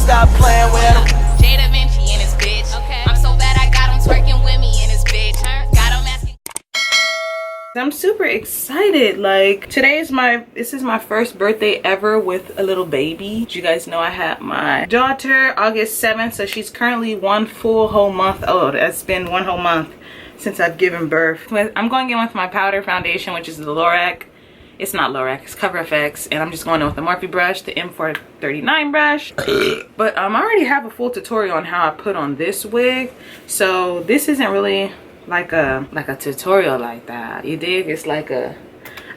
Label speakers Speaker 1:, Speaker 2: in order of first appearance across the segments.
Speaker 1: stop playing with him.
Speaker 2: fenty in his bitch. Okay. I'm so bad I got him twerking with me in his bitch. Got him asking.
Speaker 3: I'm super excited. Like, this is my first birthday ever with a little baby. As you guys know, I had my daughter August 7th, so she's currently one full whole month old. It's been one whole month since I've given birth. I'm going in with my powder foundation, which is the Lorac. It's not Lorac, it's Cover FX, and I'm just going in with the Morphe brush, the M439 brush. But I already have a full tutorial on how I put on this wig, so this isn't really like a tutorial like that. You dig? It's like a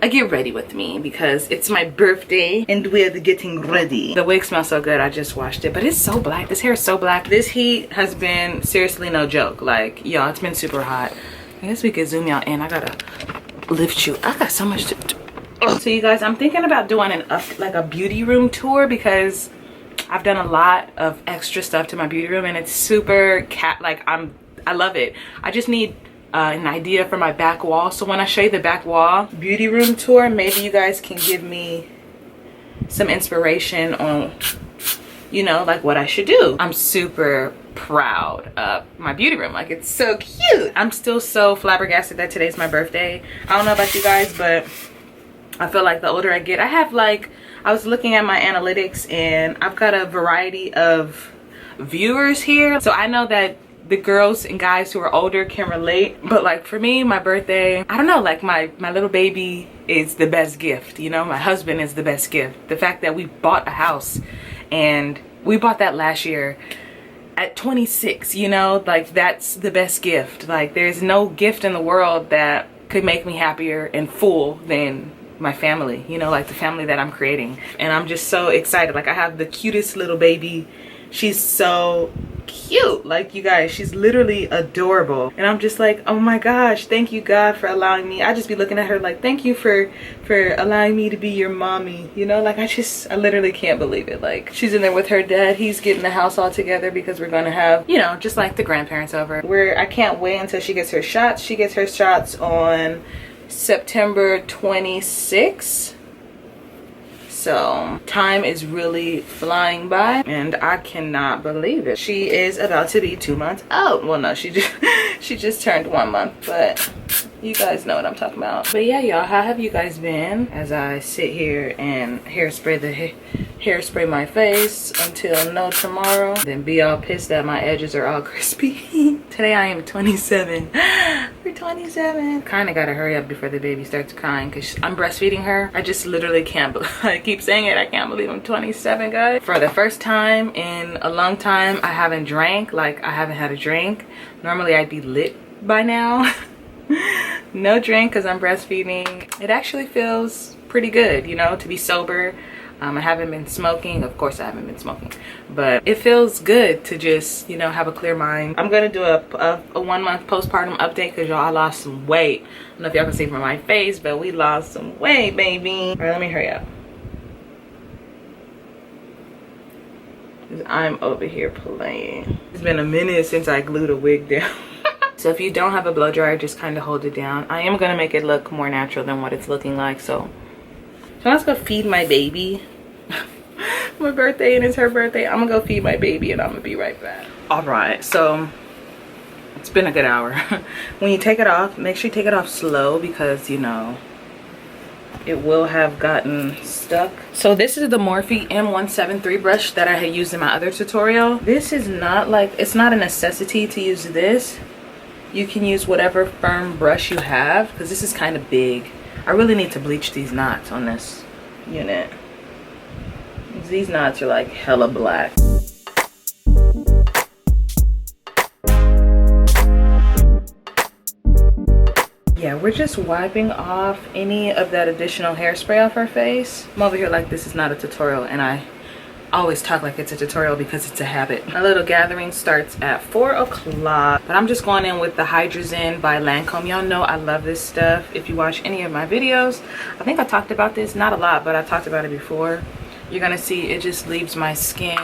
Speaker 3: get ready with me because it's my birthday and we're getting ready. The wig smells so good. I just washed it, but it's so black. This hair is so black. This heat has been seriously no joke. Like, y'all, it's been super hot. I guess we could zoom y'all in. I gotta lift you. I got so much to do. So you guys, I'm thinking about doing like a beauty room tour because I've done a lot of extra stuff to my beauty room and it's super I love it. I just need an idea for my back wall. So when I show you the back wall beauty room tour, maybe you guys can give me some inspiration on, you know, like what I should do. I'm super proud of my beauty room. Like, it's so cute. I'm still so flabbergasted that today's my birthday. I don't know about you guys, but I feel like the older I get, I was looking at my analytics and I've got a variety of viewers here. So I know that the girls and guys who are older can relate, but like for me, my birthday, I don't know, like my little baby is the best gift, you know. My husband is the best gift. The fact that we bought a house, and we bought that last year at 26, you know, like that's the best gift. Like, there's no gift in the world that could make me happier and full than my family, you know, like the family that I'm creating. And I'm just so excited. Like, I have the cutest little baby. She's so cute. Like, you guys, she's literally adorable. And I'm just like, oh my gosh, thank you, God, for allowing me. I just be looking at her like, thank you for allowing me to be your mommy, you know. Like, I literally can't believe it. Like, she's in there with her dad. He's getting the house all together because we're gonna have, you know, just like the grandparents over. I can't wait until she gets her shots. She gets her shots on September 26th. So time is really flying by and I cannot believe it. She is about to be 2 months out. Well, no, she just turned 1 month, but you guys know what I'm talking about. But yeah, y'all, how have you guys been? As I sit here and hairspray my face until no tomorrow, then be all pissed that my edges are all crispy. Today I am 27. We're 27. Kind of gotta hurry up before the baby starts crying because I'm breastfeeding her. I just literally can't I keep saying it, I can't believe I'm 27, guys. For the first time in a long time, I haven't drank. Like, I haven't had a drink. Normally I'd be lit by now. No drink because I'm breastfeeding. It actually feels pretty good, you know, to be sober. I haven't been smoking. Of course I haven't been smoking, but it feels good to just, you know, have a clear mind. I'm gonna do a 1 month postpartum update because y'all, I lost some weight. I don't know if y'all can see from my face, but we lost some weight, baby. All right, let me hurry up. I'm over here playing. It's been a minute since I glued a wig down. So if you don't have a blow dryer, just kind of hold it down. I am gonna make it look more natural than what it's looking like. So let's go feed my baby. My birthday and it's her birthday. I'm gonna go feed my baby and I'm gonna be right back. All right, so it's been a good hour. When you take it off, make sure you take it off slow because, you know, it will have gotten stuck. So this is the Morphe M173 brush that I had used in my other tutorial. This is not like, it's not a necessity to use this. You can use whatever firm brush you have because this is kind of big. I really need to bleach these knots on this unit. These knots are like hella black. Yeah, we're just wiping off any of that additional hairspray off her face. I'm over here like this is not a tutorial, and I always talk like it's a tutorial because it's a habit. My little gathering starts at 4 o'clock, but I'm just going in with the Hydrazine by Lancome. Y'all know I love this stuff. If you watch any of my videos, I think I talked about this, not a lot, but I talked about it before. You're gonna see it just leaves my skin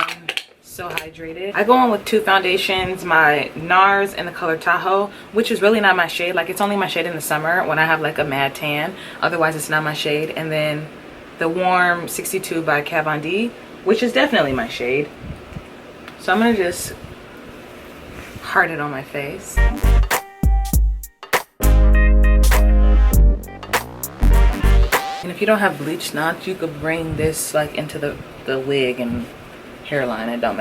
Speaker 3: so hydrated. I go in with two foundations, my NARS in the color Tahoe, which is really not my shade. Like, it's only my shade in the summer when I have like a mad tan. Otherwise it's not my shade. And then the Warm 62 by Kat Von D, which is definitely my shade. So I'm gonna just heart it on my face. And if you don't have bleach knots, you could bring this like into the wig and hairline. It don't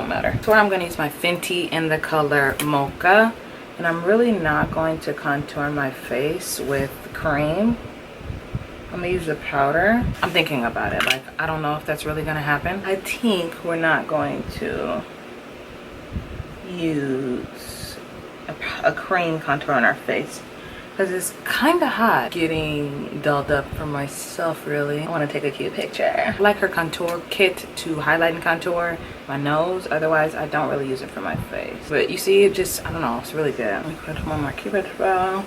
Speaker 3: matter. So I'm gonna use my Fenty in the color Mocha, and I'm really not going to contour my face with cream. I'm gonna use the powder. I'm thinking about it. Like, I don't know if that's really gonna happen. I think we're not going to use a cream contour on our face because it's kind of hot. Getting dolled up for myself, really. I want to take a cute picture. I like her contour kit to highlight and contour my nose. Otherwise, I don't really use it for my face. But you see, it just, I don't know, it's really good. Let me put on my Cupid bow.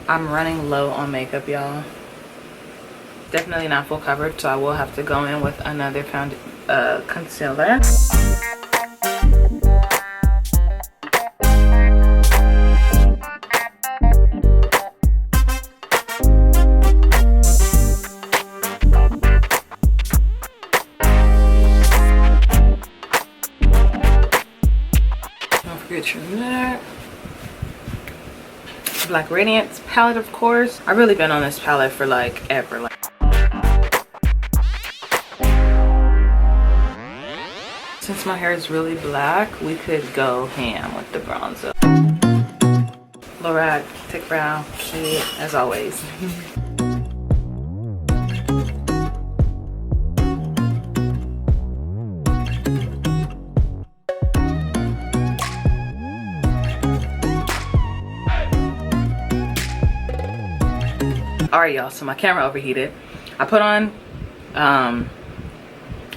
Speaker 3: I'm running low on makeup, y'all. Definitely not full coverage, so I will have to go in with another concealer. Don't forget your neck. Black Radiance palette, of course. I've really been on this palette for like ever. Since my hair is really black, we could go ham with the bronzer. Lorac, thick brow, cute as always. Alright, y'all, so my camera overheated. I put on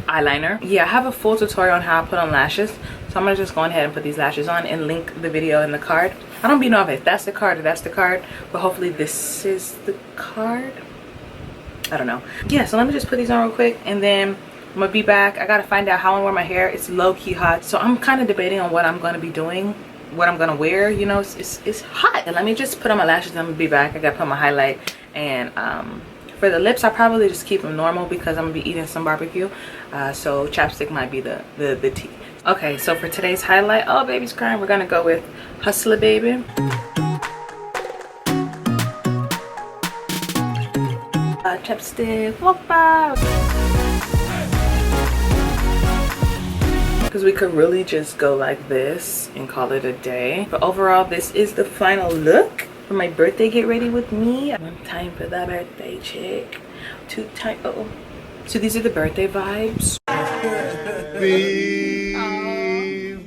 Speaker 3: eyeliner. Yeah, I have a full tutorial on how I put on lashes, so I'm gonna just go ahead and put these lashes on and link the video in the card. I don't know if that's the card or that's the card, but hopefully this is the card. I don't know. Yeah, so let me just put these on real quick and then I'm gonna be back. I gotta find out how I wear my hair. It's low-key hot, so I'm kind of debating on what I'm gonna be doing, what I'm gonna wear. You know, it's hot. And let me just put on my lashes and I'm gonna be back. I gotta put my highlight. And for the lips, I probably just keep them normal because I'm gonna be eating some barbecue, so chapstick might be the tea. Okay, so for today's highlight, oh baby's crying, we're gonna go with Hustla Baby. Chapstick, walk by. Because we could really just go like this and call it a day, but overall this is the final look for my birthday get ready with me. One time for the birthday chick, two time. Oh, so these are the birthday vibes.
Speaker 1: Happy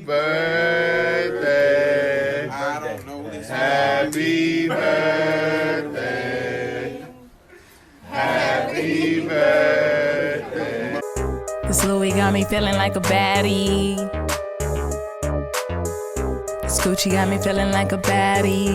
Speaker 1: birthday. I don't know this. Happy birthday. Happy birthday.
Speaker 2: This Louis got me feeling like a baddie. This Gucci got me feeling like a baddie.